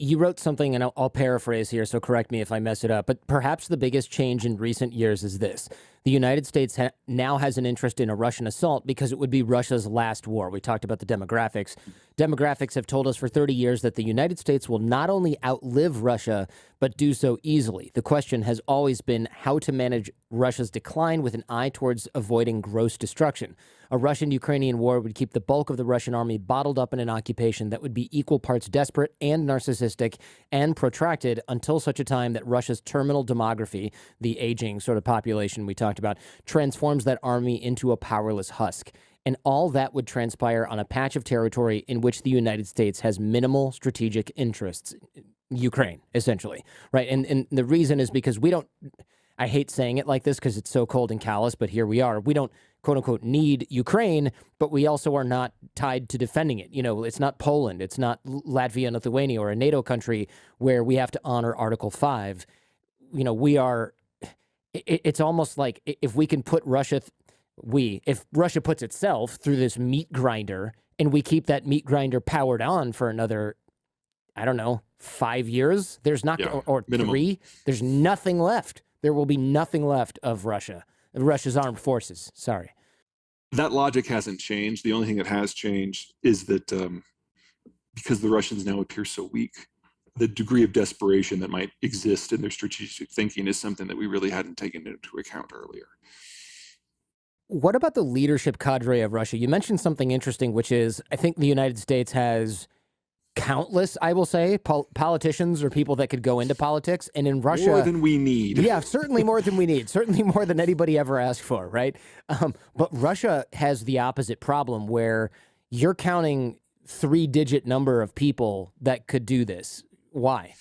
You wrote something, and I'll paraphrase here, so correct me if I mess it up, but perhaps the biggest change in recent years is this. The United States now has an interest in a Russian assault because it would be Russia's last war. We talked about the demographics. Demographics have told us for 30 years that the United States will not only outlive Russia, but do so easily. The question has always been how to manage Russia's decline with an eye towards avoiding gross destruction. A Russian-Ukrainian war would keep the bulk of the Russian army bottled up in an occupation that would be equal parts desperate and narcissistic and protracted until such a time that Russia's terminal demography, the aging sort of population we talked about, transforms that army into a powerless husk. And all that would transpire on a patch of territory in which the United States has minimal strategic interests. Ukraine, essentially, right? And the reason is because we don't, I hate saying it like this because it's so cold and callous, but here we are. We don't, quote unquote, need Ukraine, but we also are not tied to defending it. You know, it's not Poland, it's not Latvia and Lithuania or a NATO country where we have to honor Article 5. You know, we are, it's almost like if we can put Russia, if Russia puts itself through this meat grinder and we keep that meat grinder powered on for another, I don't know, 5 years, there's not, or minimum. 3, there's nothing left. There will be nothing left of Russia's armed forces. Sorry. That logic hasn't changed. The only thing that has changed is that because the Russians now appear so weak, the degree of desperation that might exist in their strategic thinking is something that we really hadn't taken into account earlier. What about the leadership cadre of Russia? You mentioned something interesting, which is I think the United States has countless, I will say, politicians or people that could go into politics. And in Russia... More than we need. Yeah, certainly more than we need. Certainly more than anybody ever asked for, right? But Russia has the opposite problem where you're counting 3-digit number of people that could do this. Why?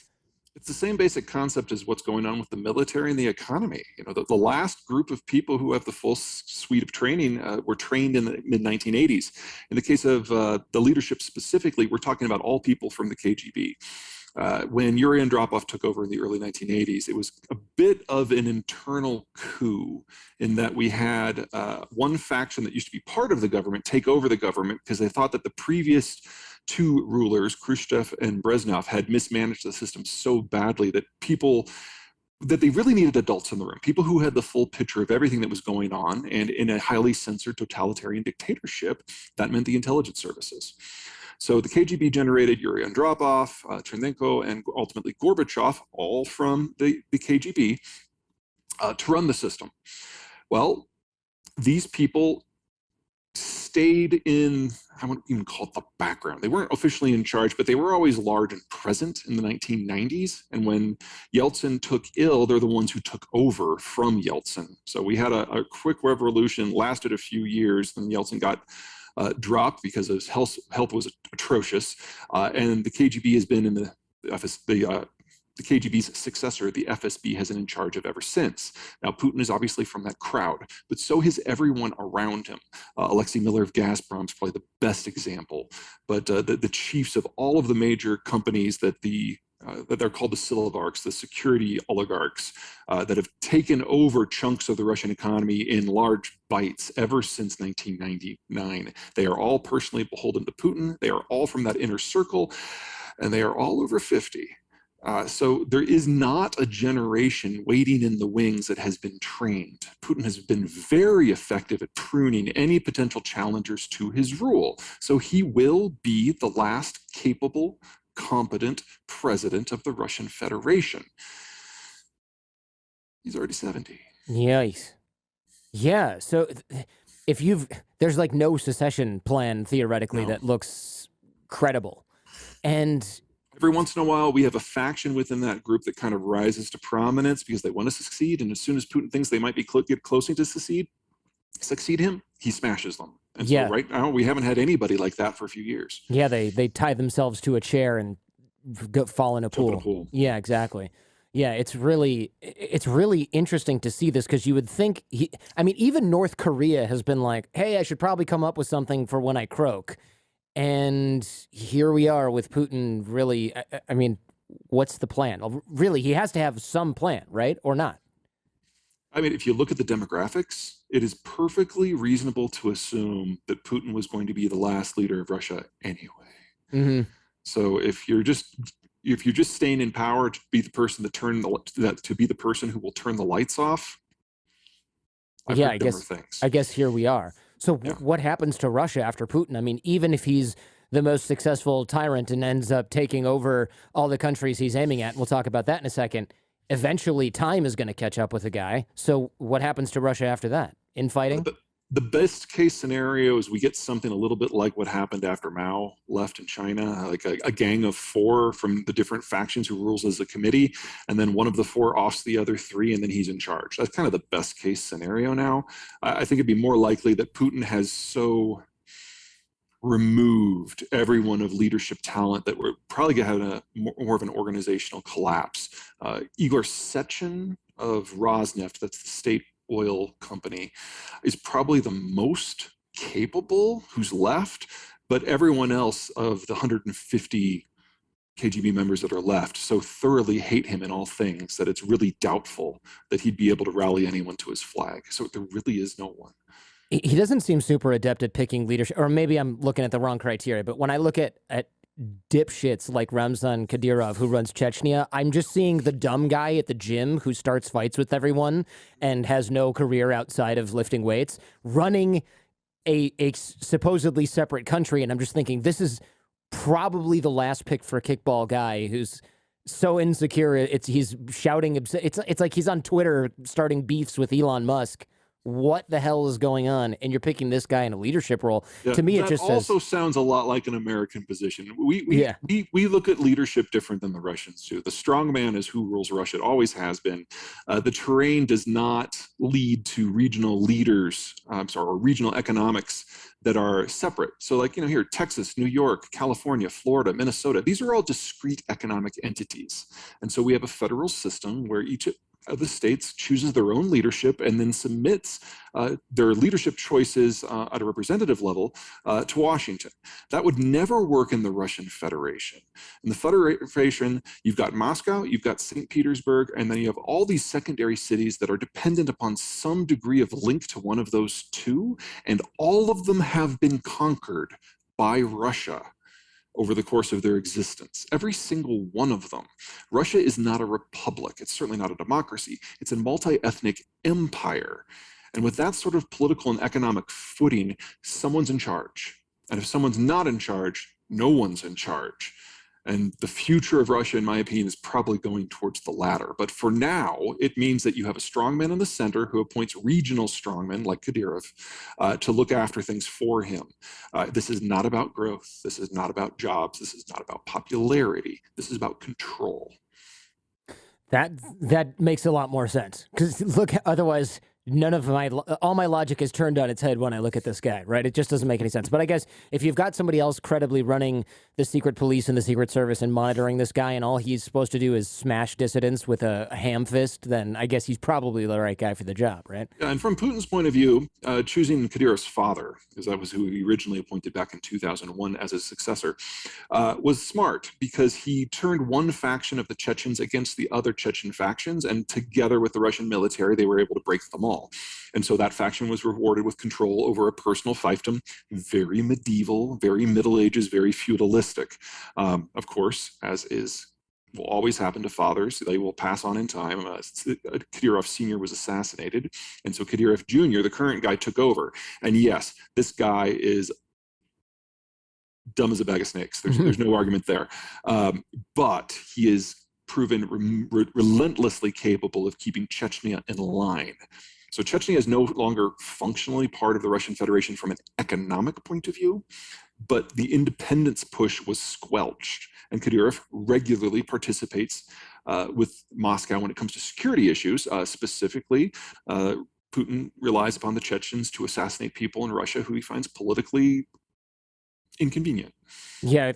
It's the same basic concept as what's going on with the military and the economy. You know, the last group of people who have the full suite of training were trained in the mid-1980s. In the case of the leadership specifically, we're talking about all people from the KGB. When Yuri Andropov took over in the early 1980s, it was a bit of an internal coup in that we had one faction that used to be part of the government take over the government because they thought that the previous 2 rulers, Khrushchev and Brezhnev, had mismanaged the system so badly that they really needed adults in the room, people who had the full picture of everything that was going on. And in a highly censored totalitarian dictatorship, that meant the intelligence services. So the KGB generated Yuri Andropov, Chernenko, and ultimately Gorbachev, all from the KGB, to run the system. Well, these people stayed in, I wouldn't even call it the background. They weren't officially in charge, but they were always large and present in the 1990s. And when Yeltsin took ill, they're the ones who took over from Yeltsin. So we had a quick revolution, lasted a few years, then Yeltsin got dropped because his health was atrocious. And the KGB has been in the KGB's successor, the FSB, has been in charge of ever since. Now, Putin is obviously from that crowd, but so is everyone around him. Alexei Miller of Gazprom is probably the best example. But the chiefs of all of the major companies that they're called the Silivarks, the security oligarchs, that have taken over chunks of the Russian economy in large bites ever since 1999. They are all personally beholden to Putin. They are all from that inner circle, and they are all over 50. So there is not a generation waiting in the wings that has been trained. Putin has been very effective at pruning any potential challengers to his rule. So he will be the last capable, competent president of the Russian Federation. He's already 70. Yikes. Yeah, so there's like no secession plan theoretically that looks credible. And every once in a while, we have a faction within that group that kind of rises to prominence because they want to succeed. And as soon as Putin thinks they might be get closer to succeed him, he smashes them. And so right now, we haven't had anybody like that for a few years. Yeah, they tie themselves to a chair and fall in a pool. Yeah, exactly. Yeah, it's really interesting to see this because you would think, even North Korea has been like, hey, I should probably come up with something for when I croak. And here we are with Putin really, what's the plan? Really, he has to have some plan, right? Or not? If you look at the demographics, it is perfectly reasonable to assume that Putin was going to be the last leader of Russia anyway. Mm-hmm. So if you're just if you're just staying in power to be the person to be the person who will turn the lights off, I've Yeah, heard dumber things. I guess here we are. So Yeah. what happens to Russia after Putin? I mean, even if he's the most successful tyrant and ends up taking over all the countries he's aiming at, and we'll talk about that in a second, eventually time is going to catch up with the guy. So what happens to Russia after that? Infighting? The best case scenario is we get something a little bit like what happened after Mao left in China, like a gang of 4 from the different factions who rules as a committee, and then one of the 4 offs the other 3, and then he's in charge. That's kind of the best case scenario now. I think it'd be more likely that Putin has so removed everyone of leadership talent that we're probably going to have more of an organizational collapse. Igor Sechin of Rosneft, that's the state oil company, is probably the most capable who's left, but everyone else of the 150 KGB members that are left so thoroughly hate him in all things that it's really doubtful that he'd be able to rally anyone to his flag. So there really is no one. He doesn't seem super adept at picking leadership, or maybe I'm looking at the wrong criteria, but when I look at dipshits like Ramzan Kadyrov, who runs Chechnya, I'm just seeing the dumb guy at the gym who starts fights with everyone and has no career outside of lifting weights, running a supposedly separate country. And I'm just thinking, this is probably the last pick for a kickball guy who's so insecure. He's shouting. It's like he's on Twitter starting beefs with Elon Musk. What the hell is going on? And you're picking this guy in a leadership role. Yeah, to me, it just also sounds a lot like an American position. We look at leadership different than the Russians do. The strongman is who rules Russia. It always has been. The terrain does not lead to regional leaders, or regional economics that are separate. So like, here, Texas, New York, California, Florida, Minnesota, these are all discrete economic entities. And so we have a federal system where each of the states chooses their own leadership and then submits their leadership choices at a representative level to Washington. That would never work in the Russian Federation. In the Federation, you've got Moscow, you've got St. Petersburg, and then you have all these secondary cities that are dependent upon some degree of link to one of those 2, and all of them have been conquered by Russia over the course of their existence. Every single one of them. Russia is not a republic. It's certainly not a democracy. It's a multi-ethnic empire. And with that sort of political and economic footing, someone's in charge. And if someone's not in charge, no one's in charge. And the future of Russia, in my opinion, is probably going towards the latter. But for now, it means that you have a strongman in the center who appoints regional strongmen like Kadyrov to look after things for him. This is not about growth. This is not about jobs. This is not about popularity. This is about control. That makes a lot more sense. Because look, otherwise, all my logic is turned on its head when I look at this guy, right? It just doesn't make any sense. But I guess if you've got somebody else credibly running the secret police and the Secret Service and monitoring this guy, and all he's supposed to do is smash dissidents with a ham fist, then I guess he's probably the right guy for the job, right? Yeah, and from Putin's point of view, choosing Kadyrov's father, because that was who he originally appointed back in 2001 as his successor, was smart because he turned one faction of the Chechens against the other Chechen factions, and together with the Russian military, they were able to break them all. And so that faction was rewarded with control over a personal fiefdom, very medieval, very Middle Ages, very feudalistic. Of course, as will always happen to fathers, they will pass on in time. Kadyrov Sr. was assassinated, and so Kadyrov Jr., the current guy, took over. And yes, this guy is dumb as a bag of snakes. There's no argument there. But he is proven relentlessly capable of keeping Chechnya in line. So Chechnya is no longer functionally part of the Russian Federation from an economic point of view, but the independence push was squelched. And Kadyrov regularly participates with Moscow when it comes to security issues. Specifically, Putin relies upon the Chechens to assassinate people in Russia who he finds politically inconvenient. Yeah,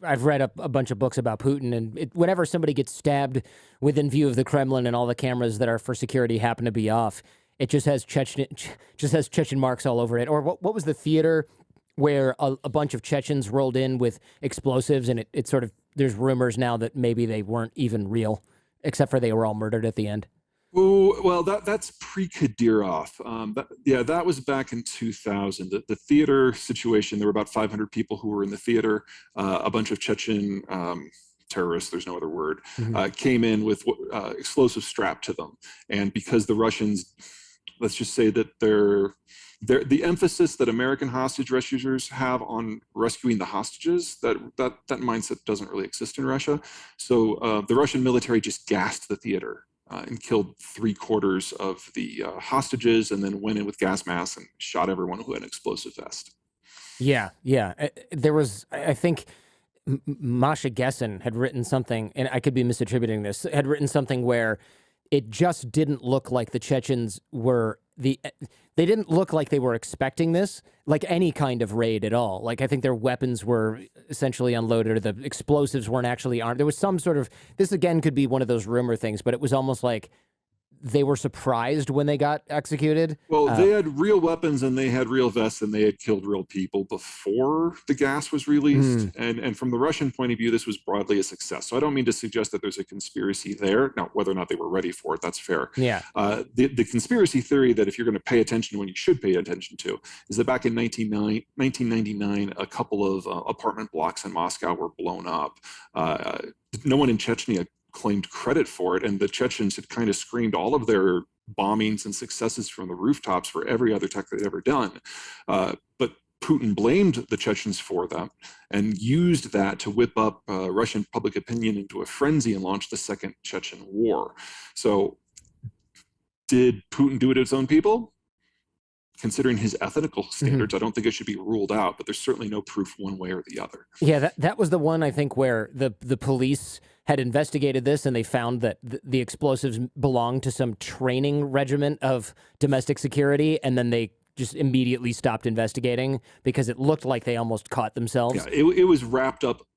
I've read a bunch of books about Putin, and whenever somebody gets stabbed within view of the Kremlin and all the cameras that are for security happen to be off, it just has Chechen marks all over it. Or what was the theater where a bunch of Chechens rolled in with explosives, and it sort of, there's rumors now that maybe they weren't even real, except for they were all murdered at the end. Oh, well, that's pre-Kadyrov. That was back in 2000. The theater situation, there were about 500 people who were in the theater. A bunch of Chechen terrorists, there's no other word, Mm-hmm. came in with explosives strapped to them. And because the Russians, let's just say that the emphasis that American hostage rescuers have on rescuing the hostages, that mindset doesn't really exist in Russia. So the Russian military just gassed the theater and killed 3/4 of the hostages, and then went in with gas masks and shot everyone who had an explosive vest. Yeah, yeah. There was, I think, Masha Gessen had written something, and I could be misattributing this, had written something where it just didn't look like the Chechens were they didn't look like they were expecting this, like any kind of raid at all. Like, I think their weapons were essentially unloaded, or the explosives weren't actually armed. There was some sort of, this again could be one of those rumor things, but it was almost like they were surprised when they got executed. Well, they had real weapons and they had real vests and they had killed real people before the gas was released. And from the Russian point of view, this was broadly a success. So I don't mean to suggest that there's a conspiracy there. Now, whether or not they were ready for it, that's fair. Yeah. The conspiracy theory that if you're going to pay attention when you should pay attention to is that back in 1999, a couple of apartment blocks in Moscow were blown up. No one in Chechnya claimed credit for it, and the Chechens had kind of screamed all of their bombings and successes from the rooftops for every other tech they'd ever done. But Putin blamed the Chechens for them and used that to whip up Russian public opinion into a frenzy and launch the Second Chechen War. So did Putin do it to his own people? Considering his ethical standards, I don't think it should be ruled out, but there's certainly no proof one way or the other. Yeah, that was the one, I think, where the police had investigated this and they found that the explosives belonged to some training regiment of domestic security, and then they just immediately stopped investigating because it looked like they almost caught themselves. Yeah, it was wrapped up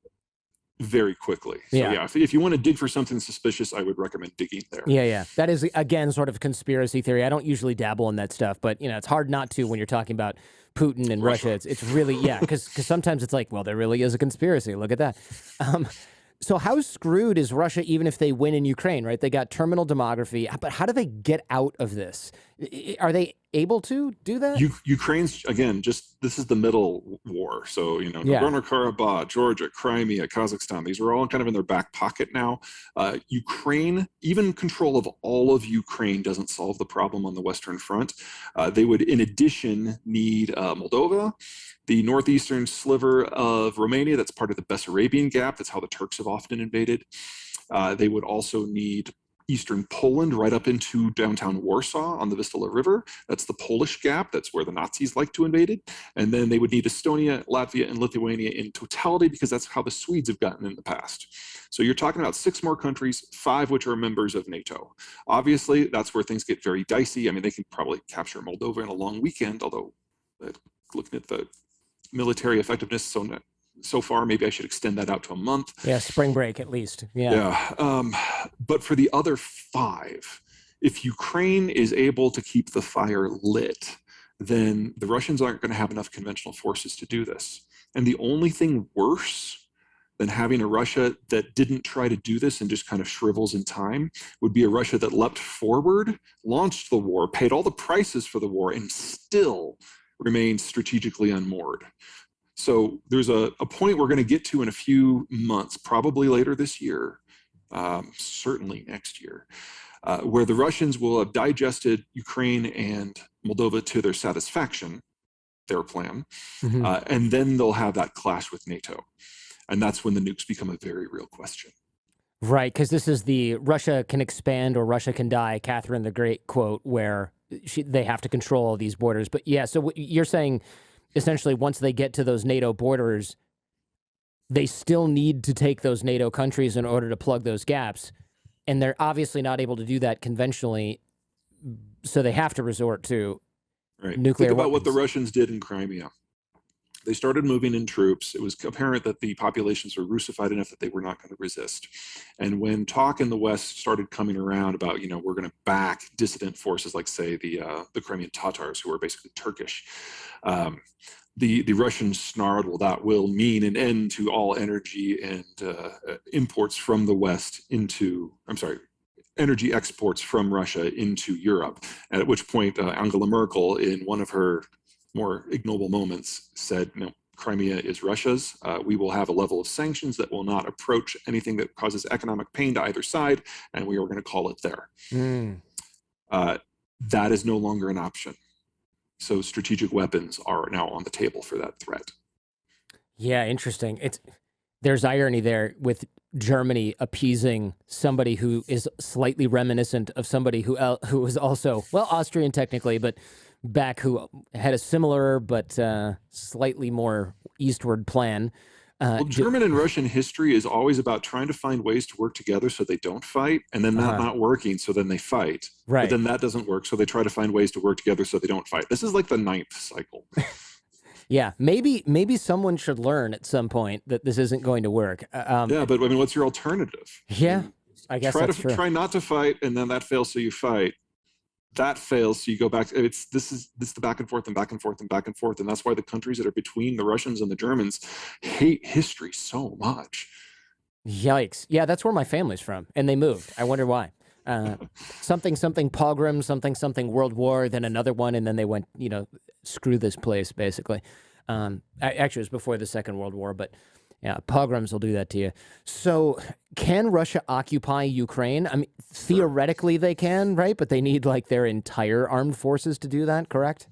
very quickly. So yeah, if you want to dig for something suspicious, I would recommend digging there. Yeah. That is, again, sort of conspiracy theory. I don't usually dabble in that stuff, but, you know, it's hard not to when you're talking about Putin and Russia. It's really, because sometimes it's like, well, there really is a conspiracy. Look at that. So how screwed is Russia even if they win in Ukraine, right? They got terminal demography, but how do they get out of this? Are they able to do that? Ukraine's, again, this is the middle war. So, Nagorno-Karabakh, Georgia, Crimea, Kazakhstan, these are all kind of in their back pocket now. Ukraine, even control of all of Ukraine doesn't solve the problem on the Western Front. They would, in addition, need Moldova, the northeastern sliver of Romania, that's part of the Bessarabian Gap. That's how the Turks have often invaded. They would also need eastern Poland right up into downtown Warsaw on the Vistula River. That's the Polish Gap. That's where the Nazis like to invade it. And then they would need Estonia, Latvia, and Lithuania in totality because that's how the Swedes have gotten in the past. So you're talking about 6 more countries, 5 which are members of NATO. Obviously, that's where things get very dicey. I mean, they can probably capture Moldova in a long weekend, although looking at the military effectiveness so far, maybe I should extend that out to a month. Yeah, spring break at least. But for the other 5, if Ukraine is able to keep the fire lit, then the Russians aren't going to have enough conventional forces to do this. And the only thing worse than having a Russia that didn't try to do this and just kind of shrivels in time would be a Russia that leapt forward, launched the war, paid all the prices for the war, and still remains strategically unmoored. So there's a point we're going to get to in a few months, probably later this year, certainly next year, where the Russians will have digested Ukraine and Moldova to their satisfaction, their plan, and then they'll have that clash with NATO. And that's when the nukes become a very real question. Right, because this is the Russia can expand or Russia can die, Catherine the Great quote, where they have to control all these borders. But yeah, so you're saying essentially once they get to those NATO borders, they still need to take those NATO countries in order to plug those gaps. And they're obviously not able to do that conventionally, so they have to resort to nuclear Think about weapons. what the Russians did in Crimea. They started moving in troops. It was apparent that the populations were Russified enough that they were not going to resist. And when talk in the West started coming around about, we're going to back dissident forces like, say, the Crimean Tatars, who are basically Turkish, the Russians snarled, well, that will mean an end to all energy and imports from the West energy exports from Russia into Europe. At which point, Angela Merkel, in one of her more ignoble moments, said, no, Crimea is Russia's. We will have a level of sanctions that will not approach anything that causes economic pain to either side, and we are going to call it there. That is no longer an option. So strategic weapons are now on the table for that threat. Yeah, interesting. There's irony there with Germany appeasing somebody who is slightly reminiscent of somebody who was also, well, Austrian technically, but back who had a similar but slightly more eastward plan. Well, German and Russian history is always about trying to find ways to work together so they don't fight, and then that not working, so then they fight. Right. But then that doesn't work, so they try to find ways to work together so they don't fight. This is like the 9th cycle. Yeah, maybe someone should learn at some point that this isn't going to work. Yeah, but I mean, what's your alternative? Yeah, I guess that's true. Try not to fight, and then that fails, so you fight. That fails, so you go back. This is the back and forth and back and forth and back and forth, and that's why the countries that are between the Russians and the Germans hate history so much. Yikes! Yeah, that's where my family's from, and they moved. I wonder why. Something pogrom, something World War, then another one, and then they went, screw this place, basically. Actually, it was before the Second World War, but yeah, pogroms will do that to you. So can Russia occupy Ukraine? I mean, theoretically they can, right? But they need like their entire armed forces to do that, correct?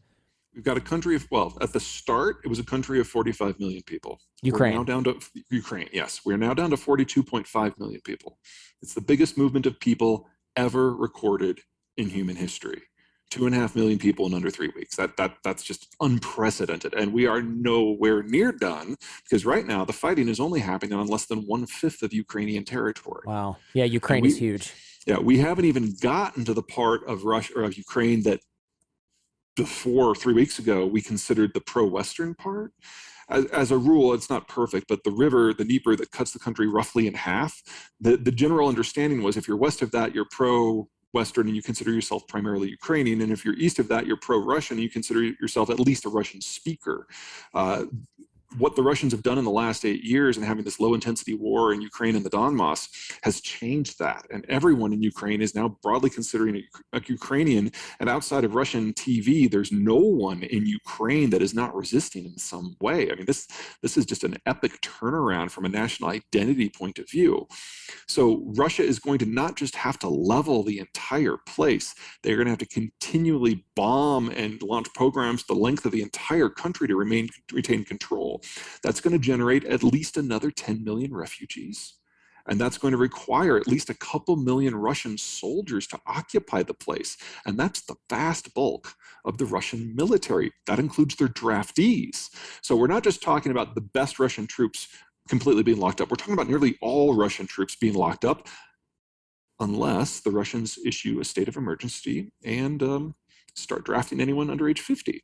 We've got a country of, well, at the start, it was a country of 45 million people. Ukraine. We're now down to Ukraine, yes. We're now down to 42.5 million people. It's the biggest movement of people ever recorded in human history. 2.5 million people in under 3 weeks. That's just unprecedented. And we are nowhere near done because right now the fighting is only happening on less than 1/5 of Ukrainian territory. Wow. Yeah, Ukraine is huge. Yeah, we haven't even gotten to the part of Russia or of Ukraine that before 3 weeks ago we considered the pro-Western part. As a rule, it's not perfect, but the river, the Dnieper, that cuts the country roughly in half, the general understanding was if you're west of that, you're pro-Western and you consider yourself primarily Ukrainian, and if you're east of that, you're pro-Russian and you consider yourself at least a Russian speaker. What the Russians have done in the last 8 years and having this low-intensity war in Ukraine and the Donbass has changed that. And everyone in Ukraine is now broadly considering a Ukrainian. And outside of Russian TV, there's no one in Ukraine that is not resisting in some way. I mean, this is just an epic turnaround from a national identity point of view. So Russia is going to not just have to level the entire place, they're going to have to continually bomb and launch programs the length of the entire country to retain control. That's going to generate at least another 10 million refugees. And that's going to require at least a couple million Russian soldiers to occupy the place. And that's the vast bulk of the Russian military. That includes their draftees. So we're not just talking about the best Russian troops completely being locked up. We're talking about nearly all Russian troops being locked up, unless the Russians issue a state of emergency and start drafting anyone under age 50.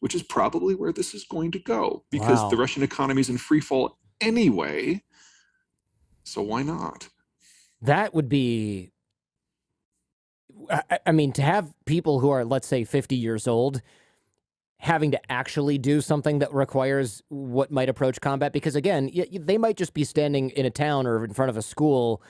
Which is probably where this is going to go because the Russian economy is in free fall anyway. So why not? That would be, I mean, to have people who are, let's say, 50 years old having to actually do something that requires what might approach combat, because again, they might just be standing in a town or in front of a school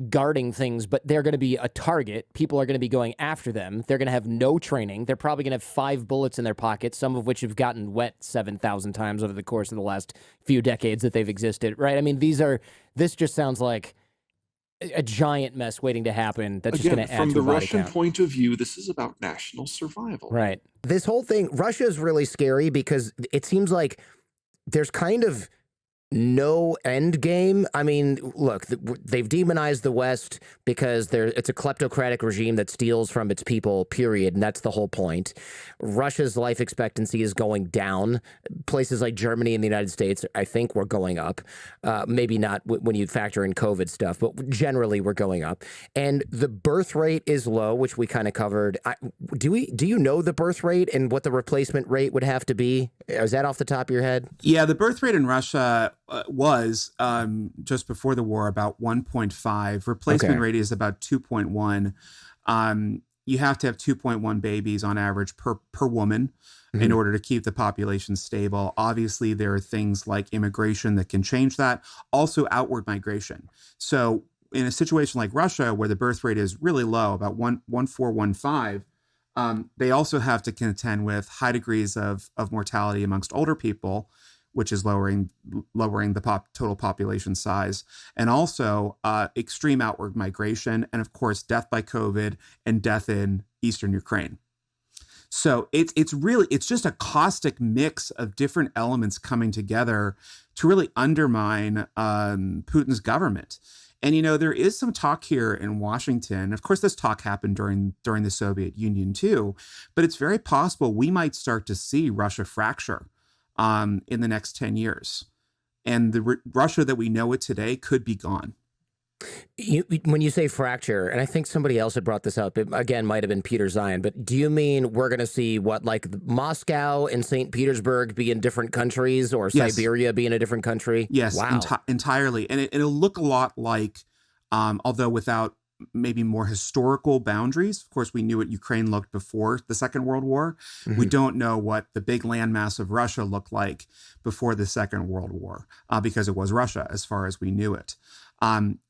guarding things, but they're going to be a target. People are going to be going after them. They're going to have no training. They're probably going to have 5 bullets in their pockets, some of which have gotten wet 7,000 times over the course of the last few decades that they've existed, right? I mean, this just sounds like a giant mess waiting to happen that's just going to add to from the Russian count. point of view, this is about national survival. Right. This whole thing, Russia is really scary because it seems like there's kind of no end game. I mean, look, they've demonized the West because it's a kleptocratic regime that steals from its people, period, and that's the whole point. Russia's life expectancy is going down. Places like Germany and the United States, I think, were going up. Maybe not when you factor in COVID stuff, but generally we're going up. And the birth rate is low, which we kind of covered. Do you know the birth rate and what the replacement rate would have to be? Is that off the top of your head? Yeah, the birth rate in Russia was just before the war about 1.5. Replacement rate is about 2.1. You have to have 2.1 babies on average per woman in order to keep the population stable. Obviously, there are things like immigration that can change that. Also, outward migration. So in a situation like Russia, where the birth rate is really low, about 1.415, they also have to contend with high degrees of mortality amongst older people, which is lowering the total population size, and also extreme outward migration, and of course death by COVID and death in eastern Ukraine. So it's just a caustic mix of different elements coming together to really undermine Putin's government. And, there is some talk here in Washington. Of course, this talk happened during the Soviet Union, too. But it's very possible we might start to see Russia fracture in the next 10 years. And the Russia that we know it today could be gone. When you say fracture, and I think somebody else had brought this up, it again might have been Peter Zeihan, but do you mean we're going to see Moscow and St. Petersburg be in different countries, or Siberia be in a different country? Yes, wow. Entirely. And it'll look a lot like, although without maybe more historical boundaries. Of course, we knew what Ukraine looked before the Second World War. Mm-hmm. We don't know what the big landmass of Russia looked like before the Second World War, because it was Russia as far as we knew it.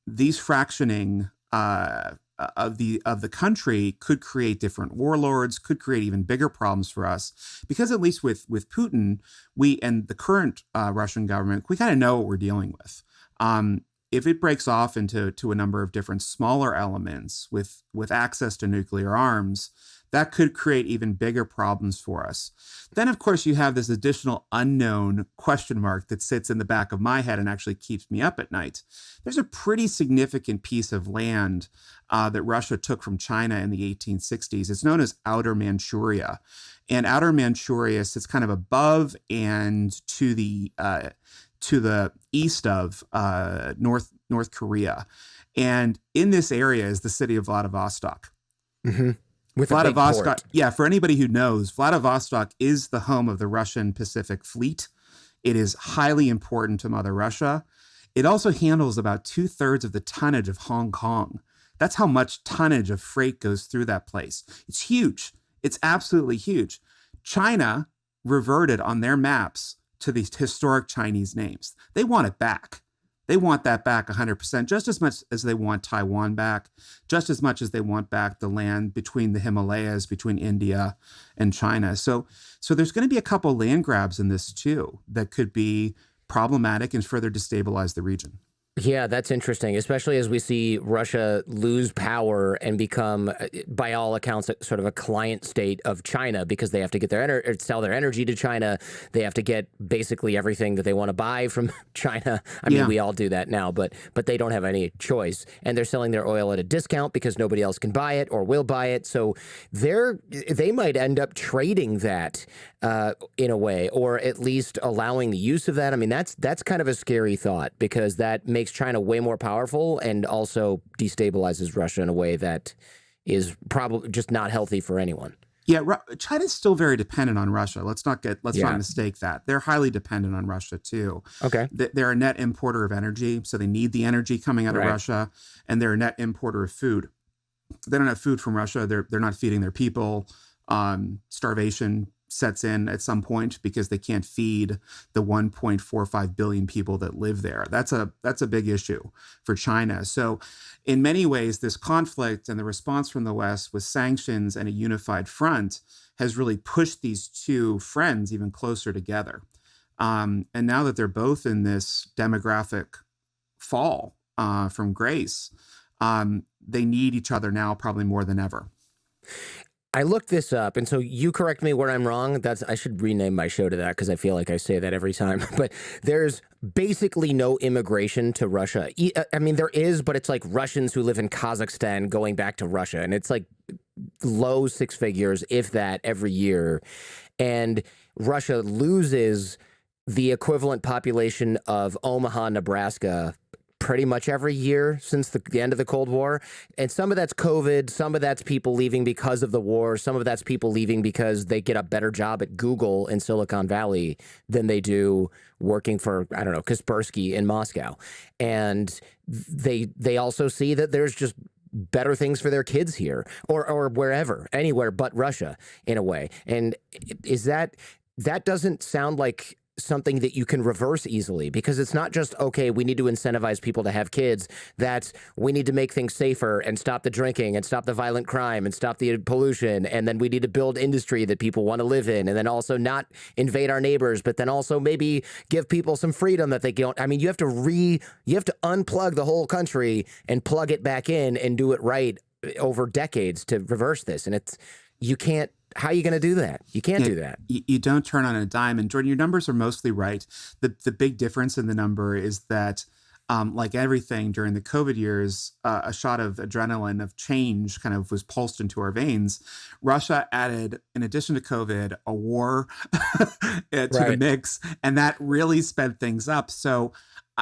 These fractioning of the country could create different warlords, could create even bigger problems for us, because at least with Putin, we and the current Russian government, we kind of know what we're dealing with. If it breaks off into a number of different smaller elements with access to nuclear arms, that could create even bigger problems for us. Then, of course, you have this additional unknown question mark that sits in the back of my head and actually keeps me up at night. There's a pretty significant piece of land that Russia took from China in the 1860s. It's known as Outer Manchuria. And Outer Manchuria sits kind of above and to the east of North Korea. And in this area is the city of Vladivostok. Mm-hmm. With Vladivostok, yeah, for anybody who knows, Vladivostok is the home of the Russian Pacific Fleet. It is highly important to Mother Russia. It also handles about 2/3 of the tonnage of Hong Kong. That's how much tonnage of freight goes through that place. It's huge. It's absolutely huge. China reverted on their maps to these historic Chinese names. They want it back. They want that back 100%, just as much as they want Taiwan back, just as much as they want back the land between the Himalayas, between India and China. So there's going to be a couple land grabs in this too that could be problematic and further destabilize the region. Yeah, that's interesting, especially as we see Russia lose power and become, by all accounts, sort of a client state of China, because they have to get sell their energy to China. They have to get basically everything that they want to buy from China. I mean, we all do that now, but they don't have any choice. And they're selling their oil at a discount because nobody else can buy it or will buy it. So they might end up trading that in a way, or at least allowing the use of that. I mean, that's kind of a scary thought, because that makes China way more powerful and also destabilizes Russia in a way that is probably just not healthy for anyone. Yeah, China's still very dependent on Russia. Let's not mistake that. They're highly dependent on Russia too. Okay. They're a net importer of energy, so they need the energy coming out of Russia, and they're a net importer of food. They don't have food from Russia. They're not feeding their people. Starvation sets in at some point because they can't feed the 1.45 billion people that live there. That's a big issue for China. So in many ways, this conflict and the response from the West with sanctions and a unified front has really pushed these two friends even closer together. And now that they're both in this demographic fall from grace, they need each other now probably more than ever. I looked this up, and so you correct me where I'm wrong. I should rename my show to that, because I feel like I say that every time. But there's basically no immigration to Russia. I mean, there is, but it's like Russians who live in Kazakhstan going back to Russia, and it's like low six figures, if that, every year. And Russia loses the equivalent population of Omaha, Nebraska, pretty much every year since the end of the Cold War. And some of that's COVID, some of that's people leaving because of the war, some of that's people leaving because they get a better job at Google in Silicon Valley than they do working for, I don't know, Kaspersky in Moscow. And they also see that there's just better things for their kids here, or wherever, anywhere but Russia in a way. And that doesn't sound like something that you can reverse easily, because it's not just, okay, we need to incentivize people to have kids, that we need to make things safer and stop the drinking and stop the violent crime and stop the pollution, and then we need to build industry that people want to live in, and then also not invade our neighbors, but then also maybe give people some freedom that they don't. I mean, you have to unplug the whole country and plug it back in and do it right over decades to reverse this. And you can't. How are you going to do that? You can't do that. You don't turn on a dime. And Jordan, your numbers are mostly right. The big difference in the number is that, like everything during the COVID years, a shot of adrenaline, of change kind of was pulsed into our veins. Russia added, in addition to COVID, a war to the mix, and that really sped things up. So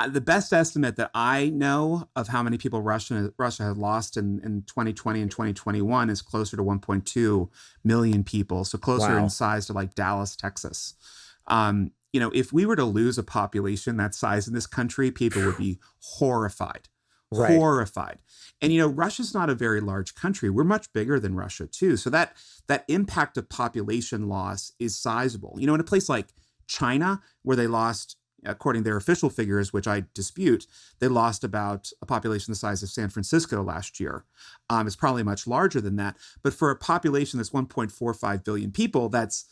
the best estimate that I know of how many people Russia had lost in 2020 and 2021 is closer to 1.2 million people. So closer in size to like Dallas, Texas. If we were to lose a population that size in this country, people would be horrified. Right. Horrified. And, Russia's not a very large country. We're much bigger than Russia, too. So that impact of population loss is sizable. In a place like China, where they lost, according to their official figures, which I dispute, they lost about a population the size of San Francisco last year. It's probably much larger than that. But for a population that's 1.45 billion people, that's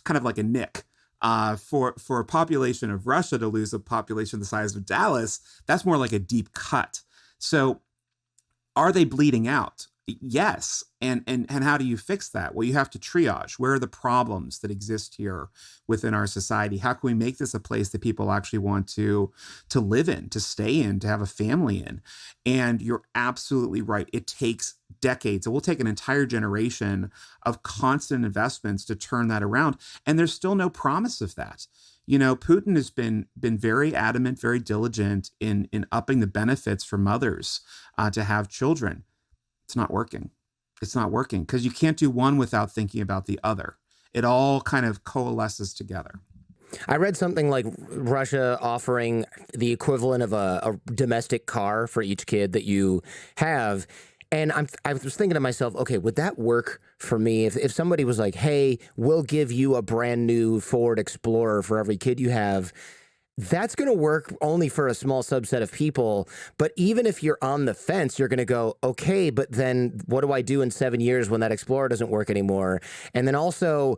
kind of like a nick. For a population of Russia to lose a population the size of Dallas, that's more like a deep cut. So are they bleeding out? Yes. And how do you fix that? Well, you have to triage. Where are the problems that exist here within our society? How can we make this a place that people actually want to live in, to stay in, to have a family in? And you're absolutely right. It takes decades. It will take an entire generation of constant investments to turn that around. And there's still no promise of that. Putin has been very adamant, very diligent in upping the benefits for mothers to have children. It's not working. It's not working because you can't do one without thinking about the other. It all kind of coalesces together. I read something like Russia offering the equivalent of a domestic car for each kid that you have. And I was thinking to myself, okay, would that work for me? If somebody was like, hey, we'll give you a brand new Ford Explorer for every kid you have, that's going to work only for a small subset of people. But even if you're on the fence, you're going to go, okay, but then what do I do in 7 years when that Explorer doesn't work anymore? And then also,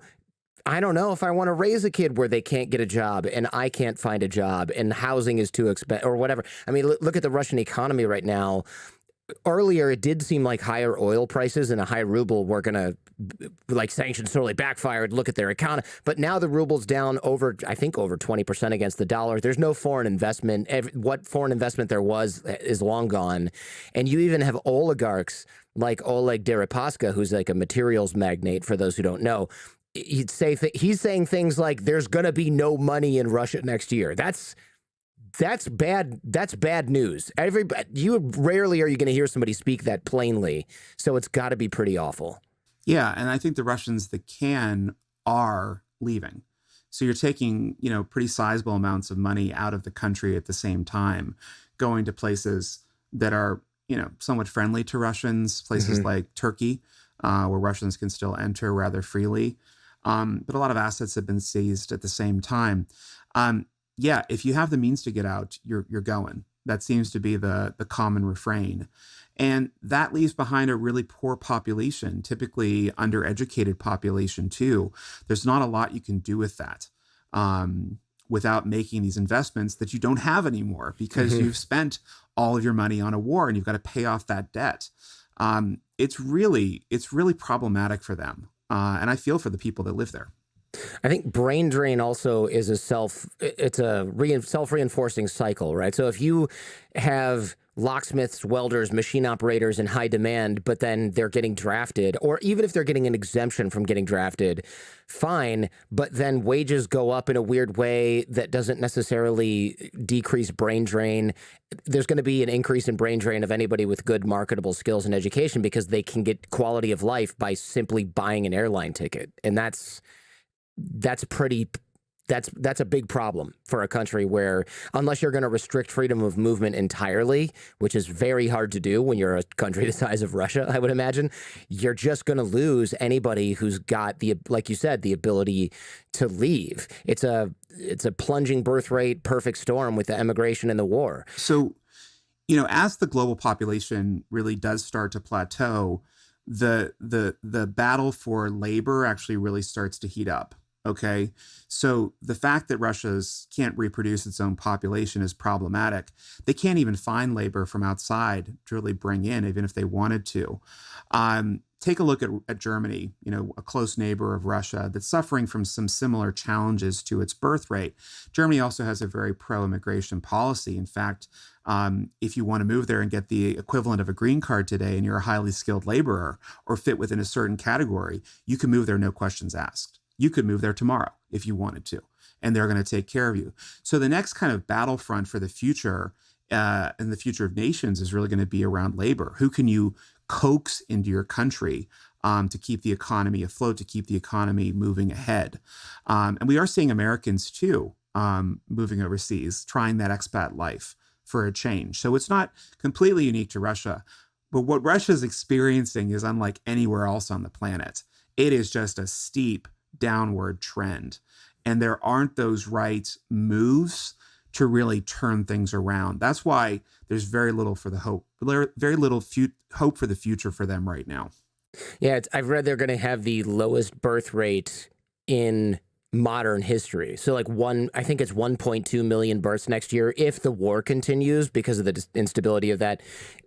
I don't know if I want to raise a kid where they can't get a job and I can't find a job and housing is too expensive or whatever. I mean, look at the Russian economy right now. Earlier, it did seem like higher oil prices and a high ruble were going to, like, sanctions totally backfired. Look at their economy. But now the ruble's down over 20% against the dollar. There's no foreign investment. What foreign investment there was is long gone. And you even have oligarchs like Oleg Deripaska, who's like a materials magnate, for those who don't know. He's saying things like, there's going to be no money in Russia next year. That's bad. That's bad news. Rarely are you going to hear somebody speak that plainly. So it's got to be pretty awful. Yeah. And I think the Russians that are leaving. So you're taking, pretty sizable amounts of money out of the country at the same time, going to places that are, somewhat friendly to Russians, places like Turkey, where Russians can still enter rather freely. But a lot of assets have been seized at the same time. Yeah, if you have the means to get out, you're going. That seems to be the common refrain. And that leaves behind a really poor population, typically undereducated population too. There's not a lot you can do with that without making these investments that you don't have anymore because you've spent all of your money on a war and you've got to pay off that debt. It's really problematic for them. And I feel for the people that live there. I think brain drain also is a self-reinforcing cycle, right? So if you have locksmiths, welders, machine operators in high demand, but then they're getting drafted, or even if they're getting an exemption from getting drafted, fine, but then wages go up in a weird way that doesn't necessarily decrease brain drain. There's going to be an increase in brain drain of anybody with good marketable skills and education because they can get quality of life by simply buying an airline ticket. And that's pretty that's a big problem for a country where, unless you're going to restrict freedom of movement entirely, which is very hard to do when you're a country the size of Russia, I would imagine, you're just going to lose anybody who's got like you said, the ability to leave. It's a plunging birth rate perfect storm with the emigration and the war. So, as the global population really does start to plateau, the battle for labor actually really starts to heat up. Okay, so the fact that Russia can't reproduce its own population is problematic. They can't even find labor from outside to really bring in, even if they wanted to. Take a look at Germany, a close neighbor of Russia that's suffering from some similar challenges to its birth rate. Germany also has a very pro-immigration policy. In fact, if you want to move there and get the equivalent of a green card today and you're a highly skilled laborer or fit within a certain category, you can move there no questions asked. You could move there tomorrow if you wanted to, and they're going to take care of you. So the next kind of battlefront for the future and the future of nations is really going to be around labor. Who can you coax into your country to keep the economy afloat, to keep the economy moving ahead? And we are seeing Americans too moving overseas, trying that expat life for a change. So it's not completely unique to Russia, but what Russia is experiencing is unlike anywhere else on the planet. It is just a steep downward trend, and there aren't those right moves to really turn things around. That's why there's very little for the hope, very little hope for the future for them right now. Yeah, I've read they're going to have the lowest birth rate in modern history. So I think it's 1.2 million births next year if the war continues because of the instability of that.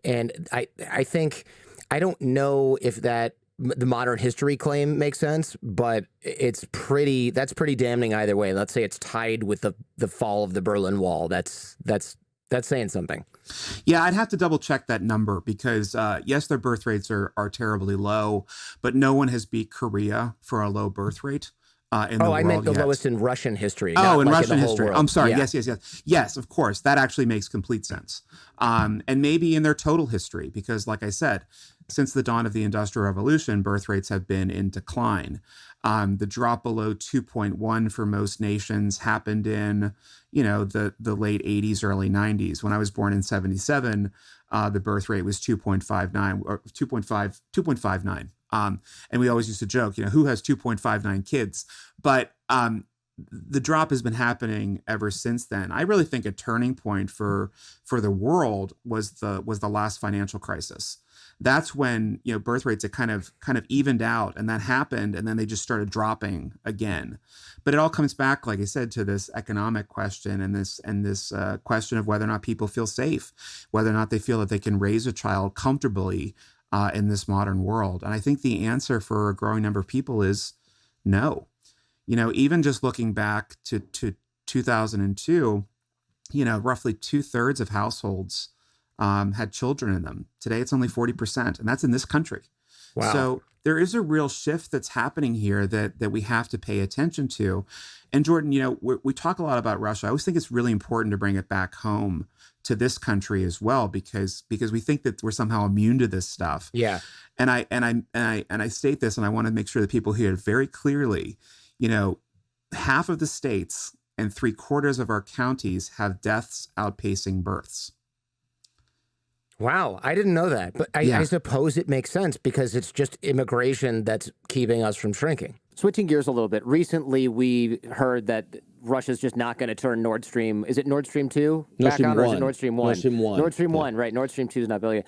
And I think, I don't know if the modern history claim makes sense, but that's pretty damning either way. Let's say it's tied with the fall of the Berlin Wall. That's saying something. Yeah, I'd have to double check that number because yes, their birth rates are terribly low, but no one has beat Korea for a low birth rate. In the world I meant the yet. lowest in Russian history. Oh, in Russian history. World. I'm sorry. Yeah. Yes, of course. That actually makes complete sense. And maybe in their total history, because like I said, since the dawn of the Industrial Revolution, birth rates have been in decline. The drop below 2.1 for most nations happened in, the late 80s, early 90s. When I was born in 77, the birth rate was 2.59 or 2.59. And we always used to joke, who has 2.59 kids? But the drop has been happening ever since then. I really think a turning point for the world was the last financial crisis. That's when birth rates had kind of evened out, and that happened, and then they just started dropping again. But it all comes back, like I said, to this economic question and this question of whether or not people feel safe, whether or not they feel that they can raise a child comfortably in this modern world. And I think the answer for a growing number of people is no. Even just looking back to 2002, roughly 2/3 of households had children in them. Today, it's only 40%, and that's in this country. Wow. So there is a real shift that's happening here that we have to pay attention to. And Jordan, we talk a lot about Russia. I always think it's really important to bring it back home to this country as well, because we think that we're somehow immune to this stuff. Yeah. And I state this, and I want to make sure that people hear it very clearly. Half of the states and 3/4 of our counties have deaths outpacing births. Wow, I didn't know that, but I suppose it makes sense because it's just immigration that's keeping us from shrinking. Switching gears a little bit, recently we heard that Russia's just not going to turn Nord Stream. Is it Nord Stream 2 back on, or is it Nord Stream 1? Nord Stream 1. Nord Stream 1, right. Nord Stream 2 is not building it.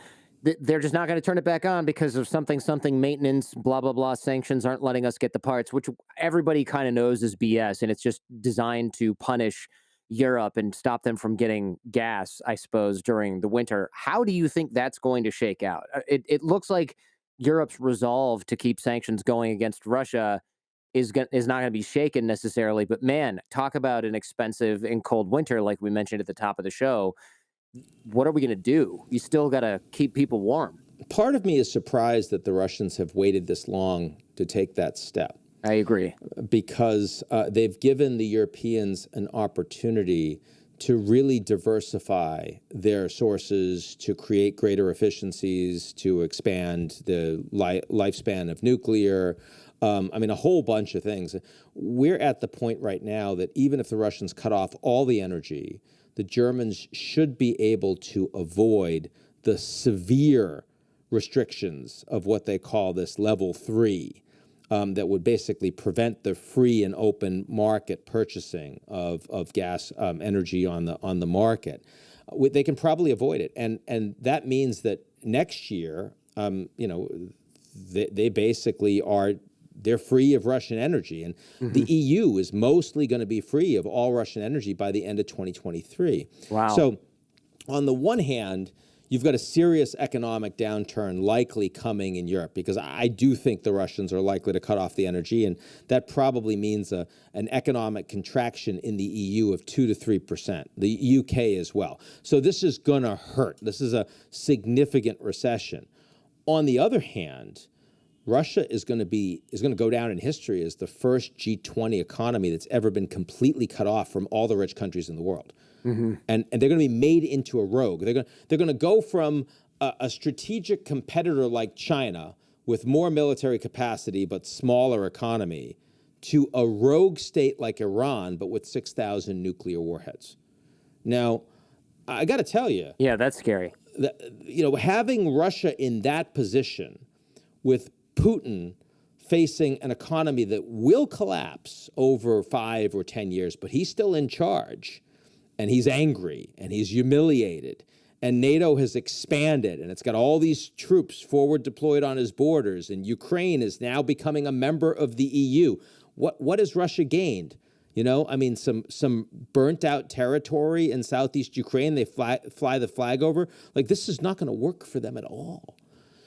They're just not going to turn it back on because of something maintenance, blah, blah, blah. Sanctions aren't letting us get the parts, which everybody kind of knows is BS, and it's just designed to punish Europe and stop them from getting gas, I suppose, during the winter. How do you think that's going to shake out? It looks like Europe's resolve to keep sanctions going against Russia is not going to be shaken necessarily. But man, talk about an expensive and cold winter, like we mentioned at the top of the show. What are we going to do? You still got to keep people warm. Part of me is surprised that the Russians have waited this long to take that step. I agree. Because they've given the Europeans an opportunity to really diversify their sources, to create greater efficiencies, to expand the lifespan of nuclear. I mean, a whole bunch of things. We're at the point right now that even if the Russians cut off all the energy, the Germans should be able to avoid the severe restrictions of what they call this level 3, that would basically prevent the free and open market purchasing of gas energy on the market. They can probably avoid it, and that means that next year, they basically they're free of Russian energy, and the EU is mostly going to be free of all Russian energy by the end of 2023. Wow! So, on the one hand, you've got a serious economic downturn likely coming in Europe, because I do think the Russians are likely to cut off the energy, and that probably means an economic contraction in the EU of 2 to 3%, the UK as well. So this is going to hurt. This is a significant recession. On the other hand, Russia is going to go down in history as the first G20 economy that's ever been completely cut off from all the rich countries in the world. And they're going to be made into a rogue. They're going to go from a strategic competitor like China with more military capacity but smaller economy to a rogue state like Iran but with 6,000 nuclear warheads. Now, I got to tell you, yeah, that's scary. Having Russia in that position with Putin facing an economy that will collapse over 5 or 10 years, but he's still in charge. And he's angry, and he's humiliated, and NATO has expanded, and it's got all these troops forward deployed on his borders, and Ukraine is now becoming a member of the EU. What has Russia gained? I mean, some burnt out territory in southeast Ukraine they fly the flag over. Like, this is not going to work for them at all.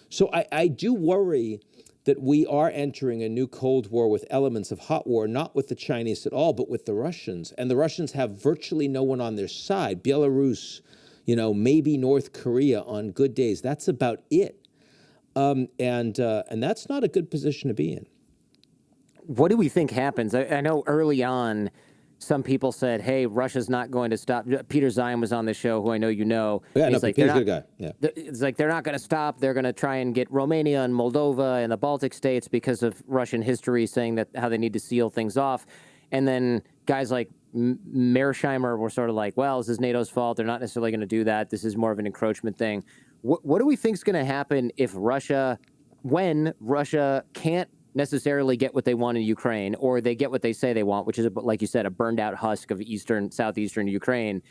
So I do worry that we are entering a new Cold War with elements of hot war, not with the Chinese at all, but with the Russians. And the Russians have virtually no one on their side. Belarus, maybe North Korea on good days. That's about it. And that's not a good position to be in. What do we think happens? I know early on, some people said, hey, Russia's not going to stop. Peter Zeihan was on the show, who I know you know. Yeah, he's Peter's a good guy. Yeah. It's like they're not going to stop. They're going to try and get Romania and Moldova and the Baltic states because of Russian history, saying that how they need to seal things off. And then guys like Mearsheimer were sort of like, well, this is NATO's fault. They're not necessarily going to do that. This is more of an encroachment thing. What do we think is going to happen when Russia can't necessarily get what they want in Ukraine, or they get what they say they want, which is, like you said, a burned out husk of southeastern Ukraine?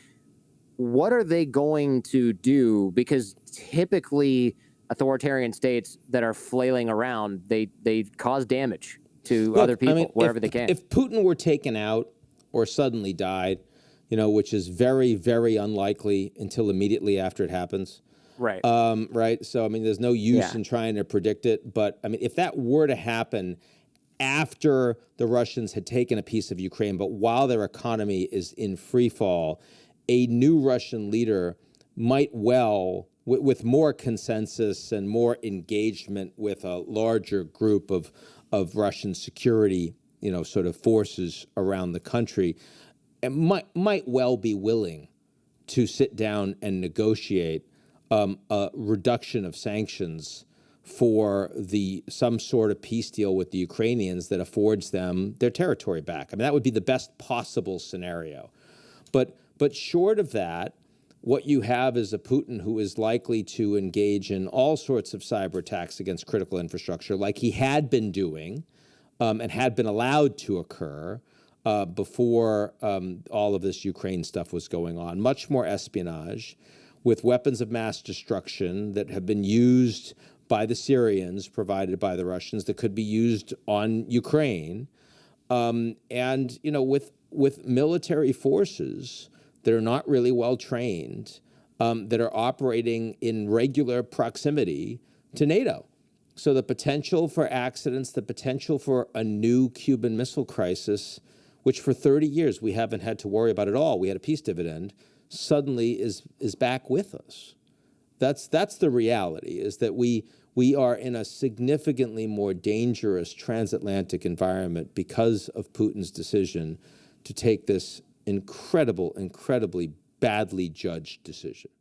What are they going to do? Because typically authoritarian states that are flailing around, they cause damage to other people wherever they can. If Putin were taken out or suddenly died, which is very, very unlikely until immediately after it happens. Right. Right. So, there's no use in trying to predict it. But, if that were to happen after the Russians had taken a piece of Ukraine, but while their economy is in free fall, a new Russian leader might well, with more consensus and more engagement with a larger group of Russian security, sort of forces around the country, and might well be willing to sit down and negotiate a reduction of sanctions for some sort of peace deal with the Ukrainians that affords them their territory back. That would be the best possible scenario. But short of that, what you have is a Putin who is likely to engage in all sorts of cyber attacks against critical infrastructure, like he had been doing and had been allowed to occur before all of this Ukraine stuff was going on. Much more espionage, with weapons of mass destruction that have been used by the Syrians, provided by the Russians, that could be used on Ukraine, and with military forces that are not really well trained, that are operating in regular proximity to NATO. So the potential for accidents, the potential for a new Cuban Missile Crisis, which for 30 years we haven't had to worry about at all. We had a peace dividend. Suddenly is back with us. That's the reality, is that we are in a significantly more dangerous transatlantic environment because of Putin's decision to take this incredibly badly judged decision.